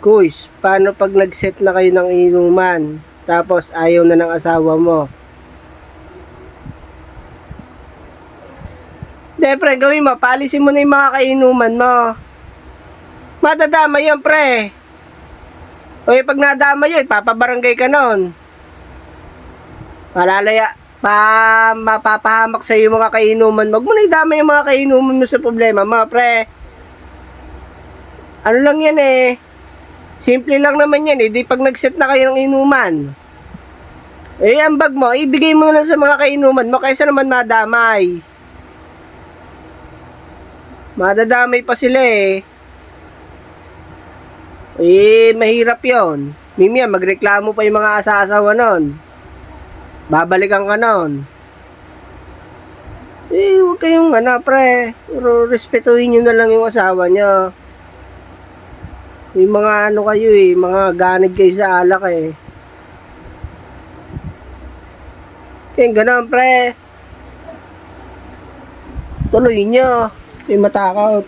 Kuys, paano pag nag-set na kayo ng inuman, tapos ayaw na ng asawa mo? Hindi, pre, gawin mo, paalisin mo na yung mga kainuman mo. Madadama yan, pre. O pag nadama yun, papabarangay ka nun. Malalaya, mapapahamak sa yung mga kainuman. Wag mo na idama yung mga kainuman mo sa problema mo, pre. Ano lang yan eh. Simple lang naman yan eh. Di pag nag-set na kayo ng inuman. Ang bag mo, ibigay mo na sa mga kainuman mo kaysa naman madamay. Madadamay pa sila eh. Mahirap yon. Mimia, magreklamo pa yung mga asawa nun. Babalikan ka nun. Huwag kayong pre. Pero respetuhin nyo na lang yung asawa nyo. May mga kayo eh, mga ganid kayo sa alak eh. Kaya ganun, pre. Tuloy nyo. Kayo matakot.